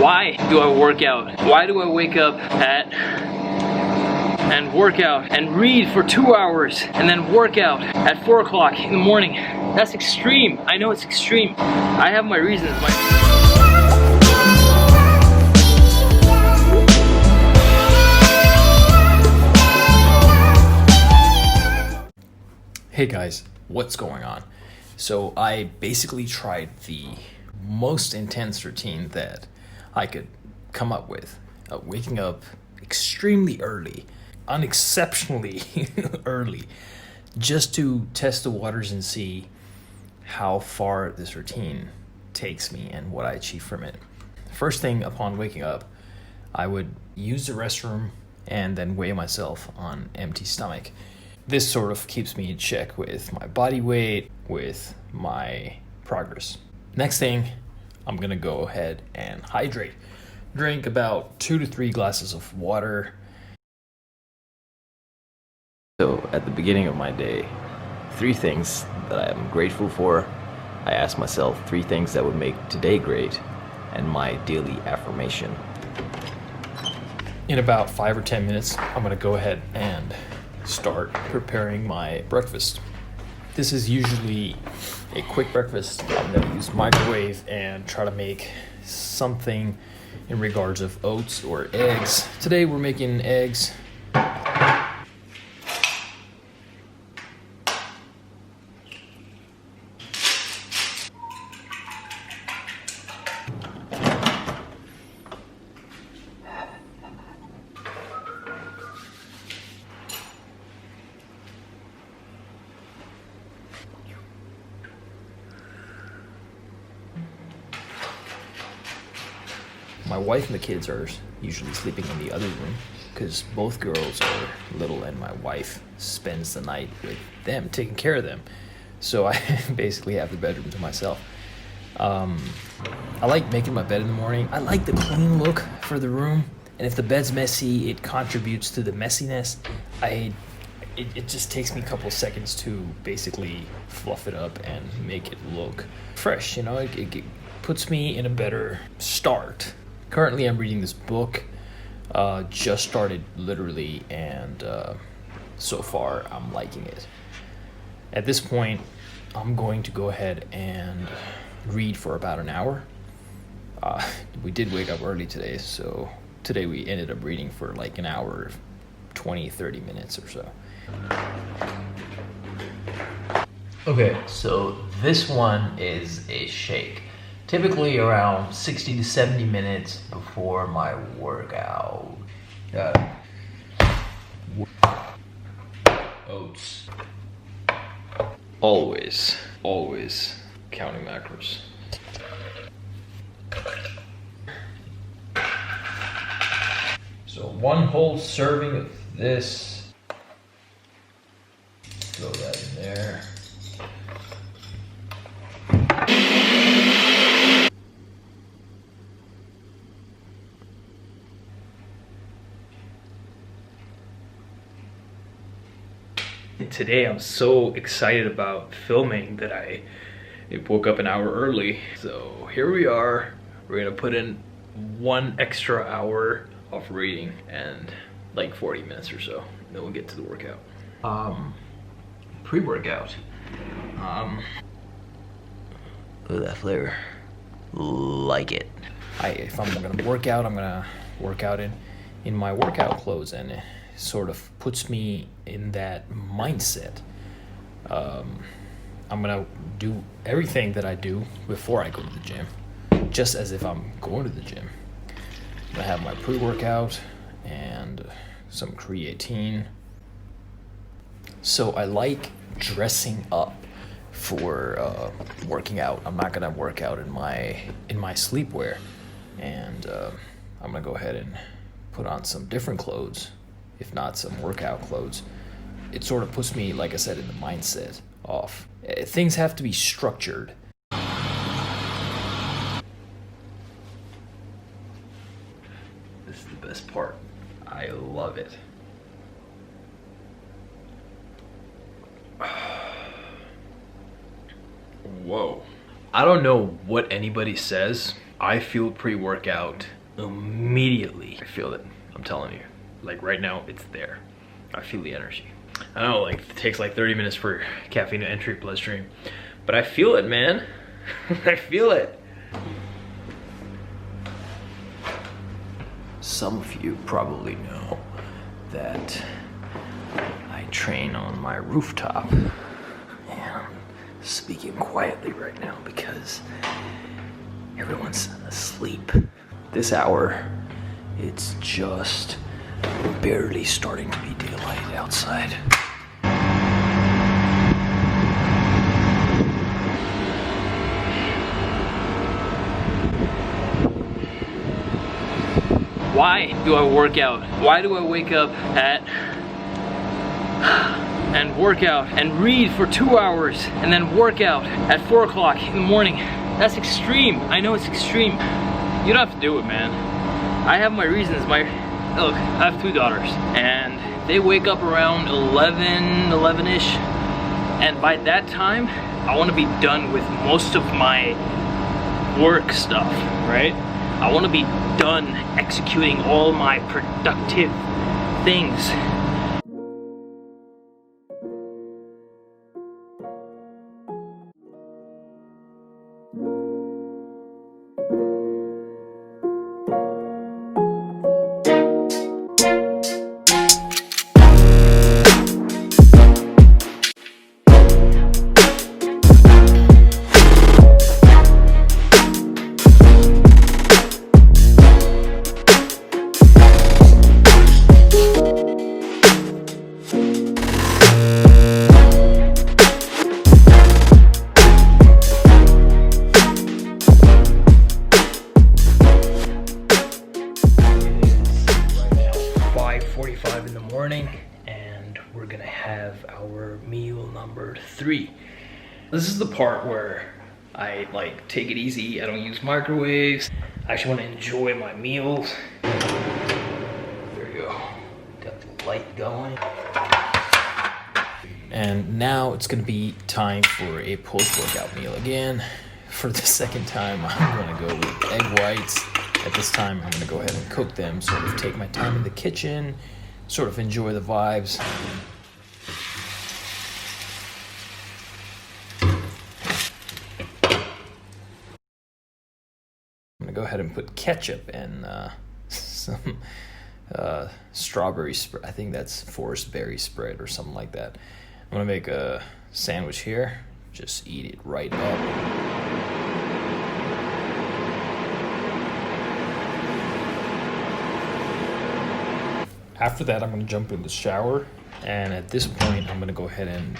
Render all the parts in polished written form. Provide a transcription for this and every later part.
Why do I work out? Why do I wake up and work out and read for 2 hours and then work out at 4 o'clock in the morning? That's extreme. I know it's extreme. I have my reasons. Hey guys, what's going on? So I basically tried the most intense routine that I could come up with. Waking up extremely early, unexceptionally early, just to test the waters and see how far this routine takes me and what I achieve from it. First thing upon waking up, I would use the restroom and then weigh myself on empty stomach. This sort of keeps me in check with my body weight, with my progress. Next thing, I'm gonna go ahead and hydrate. Drink about 2 to 3 glasses of water. So at the beginning of my day, 3 things that I am grateful for. I ask myself 3 things that would make today great, and my daily affirmation. In about 5 or 10 minutes, I'm gonna go ahead and start preparing my breakfast. This is usually a quick breakfast. I'm gonna use microwave and try to make something in regards of oats or eggs. Today we're making eggs. My wife and the kids are usually sleeping in the other room because both girls are little and my wife spends the night with them, taking care of them. So I basically have the bedroom to myself. I like making my bed in the morning. I like the clean look for the room. And if the bed's messy, it contributes to the messiness. It just takes me a couple of seconds to basically fluff it up and make it look fresh. You know, it puts me in a better start. Currently, I'm reading this book, just started literally, and so far I'm liking it. At this point, I'm going to go ahead and read for about an hour. We did wake up early today, so today we ended up reading for like an hour, 20-30 minutes or so. Okay, so this one is a shake. Typically around 60 to 70 minutes before my workout. Oats. Always counting macros. So 1 whole serving of this. Throw that in there. Today I'm so excited about filming that I woke up an hour early. So here we are. We're gonna put in 1 extra hour of reading and like 40 minutes or so. Then we'll get to the workout. Pre-workout. Look at that flavor. Like it. If I'm gonna work out, I'm gonna work out in my workout clothes, and it sort of puts me in that mindset. I'm gonna do everything that I do before I go to the gym, just as if I'm going to the gym. I'm gonna have my pre-workout and some creatine. So I like dressing up for working out. I'm not gonna work out in my sleepwear, and I'm gonna go ahead and put on some different clothes, if not some workout clothes. It sort of puts me, like I said, in the mindset of things have to be structured. This is the best part. I love it. Whoa. I don't know what anybody says I feel pre-workout immediately. I feel it, I'm telling you. Like right now, it's there. I feel the energy. I know, like it takes like 30 minutes for caffeine to enter your bloodstream, but I feel it, man. I feel it. Some of you probably know that I train on my rooftop. And I'm speaking quietly right now because everyone's asleep. This hour, it's just barely starting to be daylight outside. Why do I work out? Why do I wake up and work out and read for 2 hours and then work out at 4 o'clock in the morning? That's extreme. I know it's extreme. You don't have to do it, man. I have my reasons. Look, I have 2 daughters and they wake up around 11-ish, and by that time I want to be done with most of my work stuff, right? I want to be done executing all my productive things. And we're gonna have our meal number 3. This is the part where I like take it easy. I don't use microwaves. I actually want to enjoy my meals. There you go. Got the light going. And now it's gonna be time for a post-workout meal again. For the second time, I'm gonna go with egg whites. At this time, I'm gonna go ahead and cook them, sort of take my time in the kitchen, sort of enjoy the vibes. I'm gonna go ahead and put ketchup and some strawberry spread. I think that's forest berry spread or something like that. I'm gonna make a sandwich here. Just eat it right up. After that, I'm gonna jump in the shower, and at this point, I'm gonna go ahead and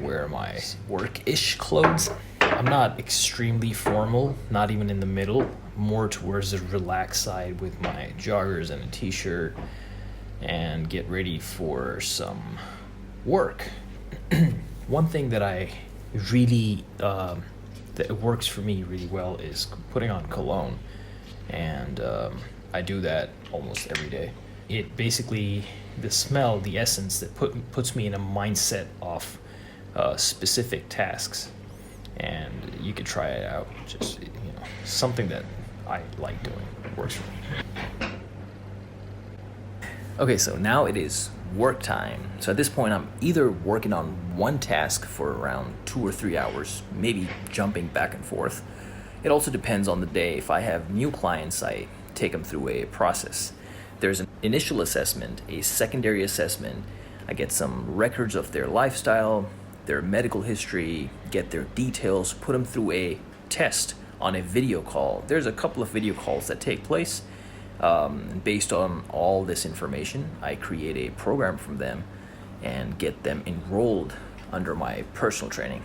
wear my work-ish clothes. I'm not extremely formal, not even in the middle, more towards the relaxed side with my joggers and a t-shirt, and get ready for some work. One thing that I really, that works for me really well is putting on cologne, and I do that almost every day. It basically, the smell, the essence that puts me in a mindset of specific tasks, and you could try it out. Just, something that I like doing. It works for me. Okay, so now it is work time. So at this point, I'm either working on one task for around 2 or 3 hours, maybe jumping back and forth. It also depends on the day. If I have new clients, I take them through a process. There's an initial assessment, a secondary assessment. I get some records of their lifestyle, their medical history, get their details, put them through a test on a video call. There's a couple of video calls that take place. Based on all this information, I create a program from them and get them enrolled under my personal training.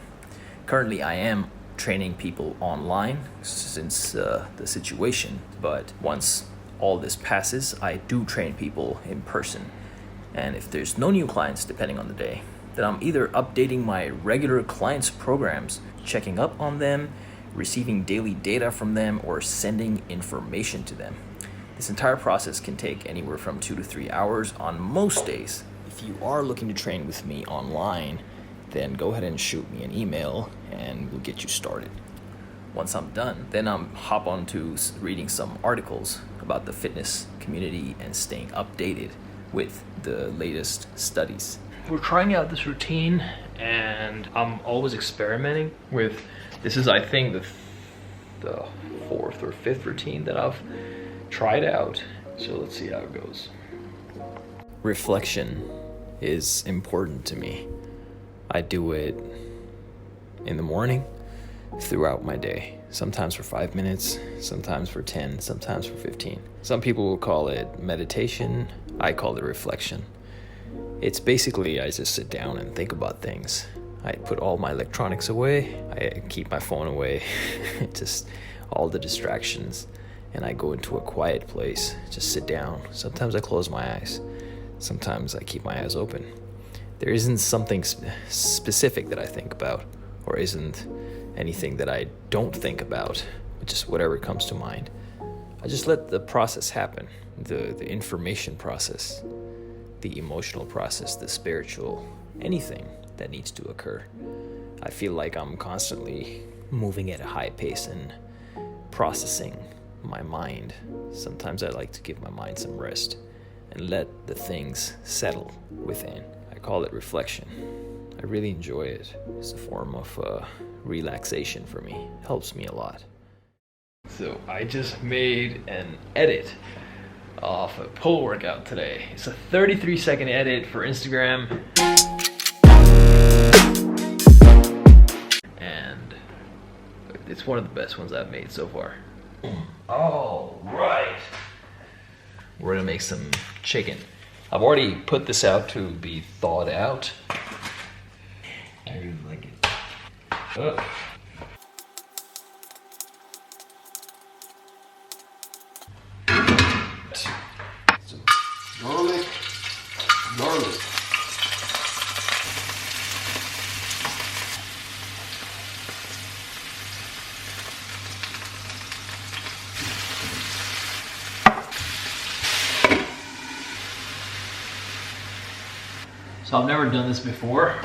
Currently, I am training people online since the situation, but once all this passes, I do train people in person. And if there's no new clients, depending on the day, then I'm either updating my regular clients' programs, checking up on them, receiving daily data from them, or sending information to them. This entire process can take anywhere from 2 to 3 hours on most days. If you are looking to train with me online, then go ahead and shoot me an email and we'll get you started. Once I'm done, then I'm hop on to reading some articles about the fitness community and staying updated with the latest studies. We're trying out this routine, and I'm always experimenting with, this is I think the fourth or fifth routine that I've tried out. So let's see how it goes. Reflection is important to me. I do it in the morning, throughout my day. Sometimes for 5 minutes, sometimes for 10, sometimes for 15. Some people will call it meditation. I call it reflection. It's basically I just sit down and think about things. I put all my electronics away. I keep my phone away. Just all the distractions. And I go into a quiet place, just sit down. Sometimes I close my eyes. Sometimes I keep my eyes open. There isn't something specific that I think about, or isn't anything that I don't think about, just whatever comes to mind. I just let the process happen, the information process, the emotional process, the spiritual, anything that needs to occur. I feel like I'm constantly moving at a high pace and processing my mind. Sometimes I like to give my mind some rest and let the things settle within. I call it reflection. I really enjoy it. It's a form of relaxation for me. It helps me a lot. So I just made an edit off a pull workout today. It's a 33-second edit for Instagram. And it's one of the best ones I've made so far. All right. We're gonna make some chicken. I've already put this out to be thawed out. I really like it. Oh. Some garlic. So I've never done this before.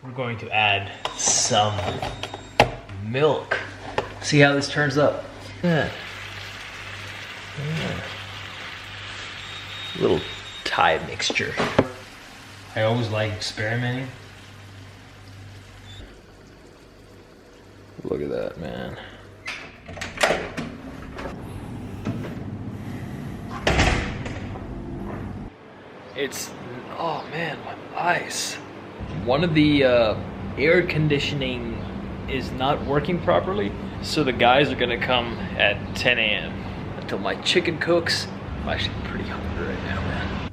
We're going to add some milk. See how this turns up. Yeah. Little Thai mixture. I always like experimenting. Look at that, man. It's, oh man, my eyes. One of the air conditioning is not working properly, so the guys are gonna come at 10 a.m. until my chicken cooks. I'm actually pretty hungry right now, man.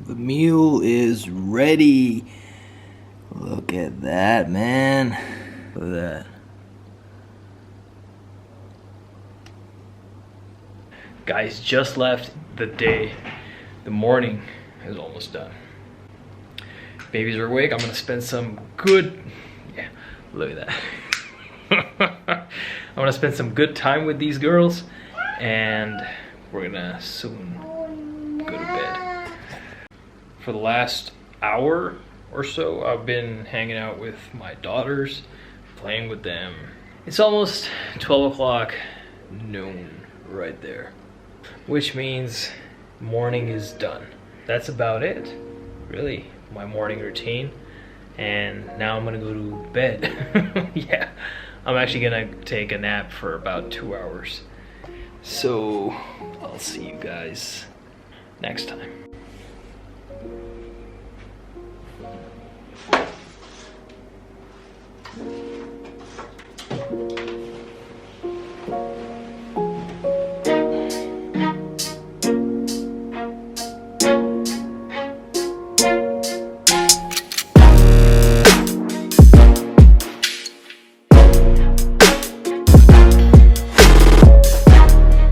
The meal is ready. Look at that, man. Look at that. Guys just left the morning is almost done. Babies are awake. I'm gonna spend some good, yeah, look at that. I'm gonna spend some good time with these girls, and we're gonna soon go to bed. For the last hour or so, I've been hanging out with my daughters, playing with them. It's almost 12 o'clock, noon right there, which means morning is done. That's about it, really, my morning routine. And now I'm gonna go to bed. Yeah, I'm actually gonna take a nap for about 2 hours. So I'll see you guys next time.